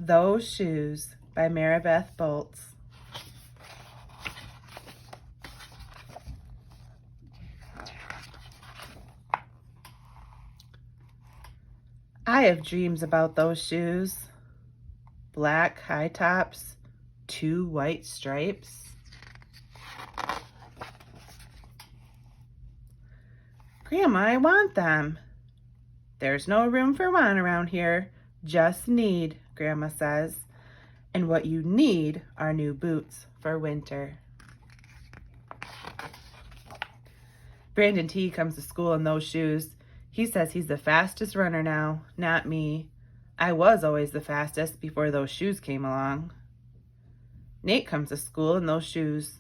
Those Shoes by Maribeth Boelts. I have dreams about those shoes. Black high tops, 2 white stripes. Grandma, I want them. There's no room for one around here. Just need, Grandma says. And what you need are new boots for winter. Brandon T comes to school in those shoes. He says he's the fastest runner now, not me. I was always the fastest before those shoes came along. Nate comes to school in those shoes.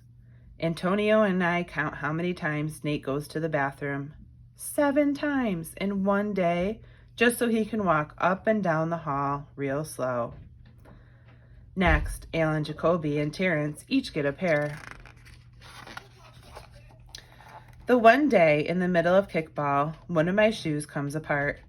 Antonio and I count how many times Nate goes to the bathroom. 7 times in one day, just so he can walk up and down the hall real slow. Next, Alan, Jacoby, and Terrence each get a pair. The one day in the middle of kickball, one of my shoes comes apart.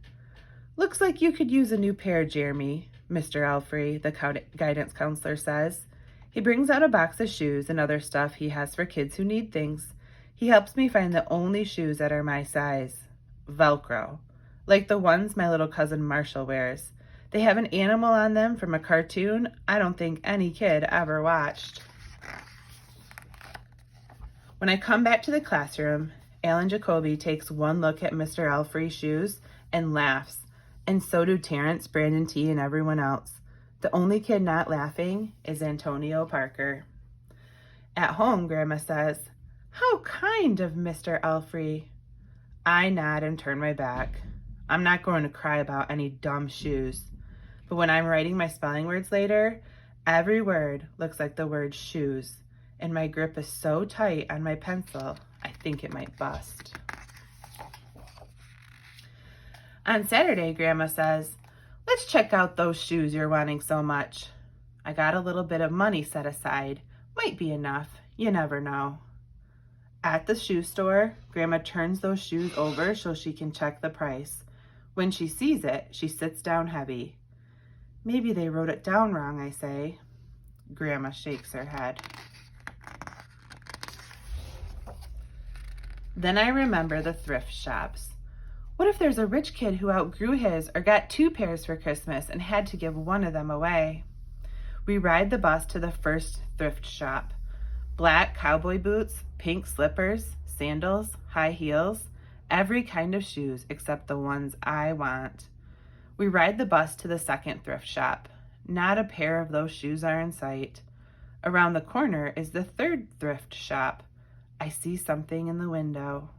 Looks like you could use a new pair, Jeremy, Mr. Alfrey, the guidance counselor says. He brings out a box of shoes and other stuff he has for kids who need things. He helps me find the only shoes that are my size. Velcro, like the ones my little cousin Marshall wears. They have an animal on them from a cartoon I don't think any kid ever watched. When I come back to the classroom, Alan Jacoby takes one look at Mr. Alfrey's shoes and laughs, and so do Terrence, Brandon T, and everyone else. The only kid not laughing is Antonio Parker. At home, Grandma says, "How kind of Mr. Alfrey." I nod and turn my back. I'm not going to cry about any dumb shoes. But when I'm writing my spelling words later, every word looks like the word shoes, and my grip is so tight on my pencil, I think it might bust. On Saturday, Grandma says, "Let's check out those shoes you're wanting so much." I got a little bit of money set aside. Might be enough. You never know. At the shoe store, Grandma turns those shoes over so she can check the price. When she sees it, she sits down heavy. "Maybe they wrote it down wrong," I say. Grandma shakes her head. Then I remember the thrift shops. What if there's a rich kid who outgrew his or got 2 pairs for Christmas and had to give one of them away? We ride the bus to the first thrift shop. Black cowboy boots, pink slippers, sandals, high heels, every kind of shoes except the ones I want. We ride the bus to the second thrift shop. Not a pair of those shoes are in sight. Around the corner is the third thrift shop. I see something in the window.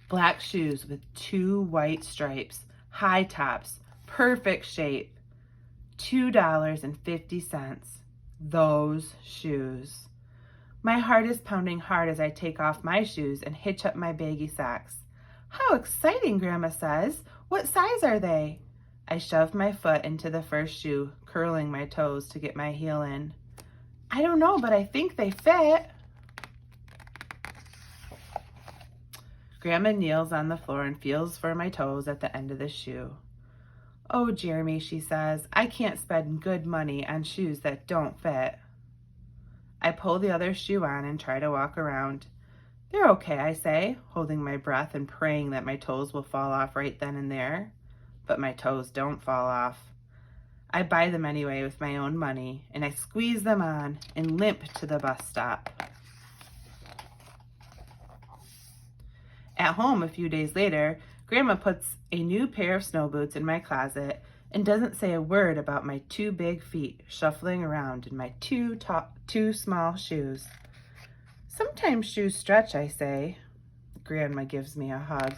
Black shoes with 2 white stripes, high tops, perfect shape. $2.50. Those shoes. My heart is pounding hard as I take off my shoes and hitch up my baggy socks. "How exciting," Grandma says. "What size are they?" I shove my foot into the first shoe, curling my toes to get my heel in. "I don't know, but I think they fit." Grandma kneels on the floor and feels for my toes at the end of the shoe. "Oh, Jeremy," she says, "I can't spend good money on shoes that don't fit." I pull the other shoe on and try to walk around. "They're okay," I say, holding my breath and praying that my toes will fall off right then and there. But my toes don't fall off. I buy them anyway with my own money, and I squeeze them on and limp to the bus stop. At home a few days later, Grandma puts a new pair of snow boots in my closet and doesn't say a word about my 2 big feet shuffling around in my 2 small shoes. "Sometimes shoes stretch," I say. Grandma gives me a hug.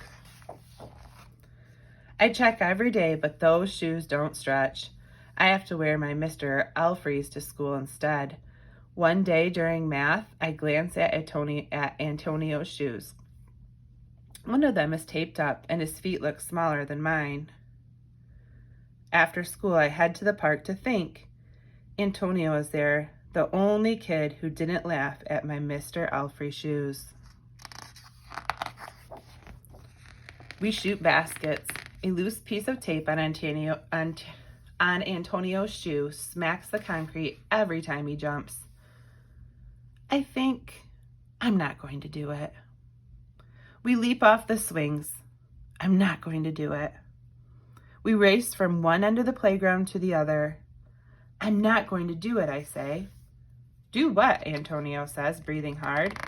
I check every day, but those shoes don't stretch. I have to wear my Mr. Alfrey's to school instead. One day during math, I glance at Antonio's shoes. One of them is taped up and his feet look smaller than mine. After school, I head to the park to think. Antonio is there, the only kid who didn't laugh at my Mr. Alfrey shoes. We shoot baskets. A loose piece of tape on Antonio's shoe smacks the concrete every time he jumps. I think I'm not going to do it. We leap off the swings. I'm not going to do it. We race from one end of the playground to the other. I'm not going to do it, I say. Do what? Antonio says, breathing hard.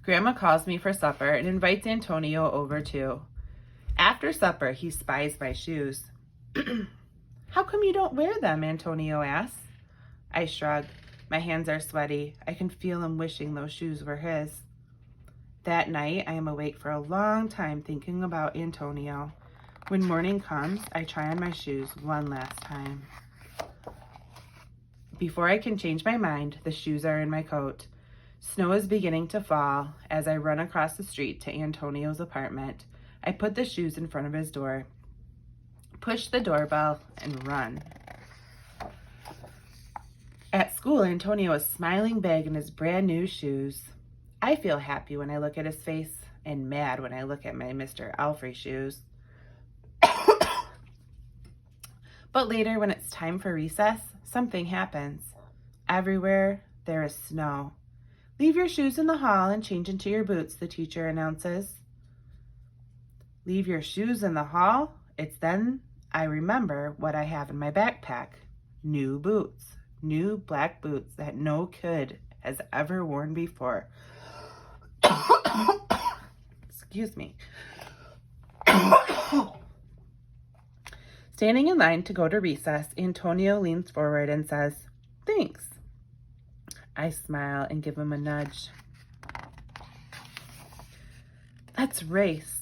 Grandma calls me for supper and invites Antonio over too. After supper, he spies my shoes. How come you don't wear them? Antonio asks. I shrug. My hands are sweaty. I can feel him wishing those shoes were his. That night, I am awake for a long time thinking about Antonio. When morning comes, I try on my shoes one last time. Before I can change my mind, the shoes are in my coat. Snow is beginning to fall. As I run across the street to Antonio's apartment, I put the shoes in front of his door, push the doorbell, and run. At school, Antonio is smiling big in his brand new shoes. I feel happy when I look at his face and mad when I look at my Mr. Alfrey shoes. But later, when it's time for recess, something happens. Everywhere, there is snow. Leave your shoes in the hall and change into your boots, the teacher announces. Leave your shoes in the hall? It's then I remember what I have in my backpack. New boots. New black boots that no kid has ever worn before. Excuse me. Standing in line to go to recess, Antonio leans forward and says, "Thanks." I smile and give him a nudge. Let's race.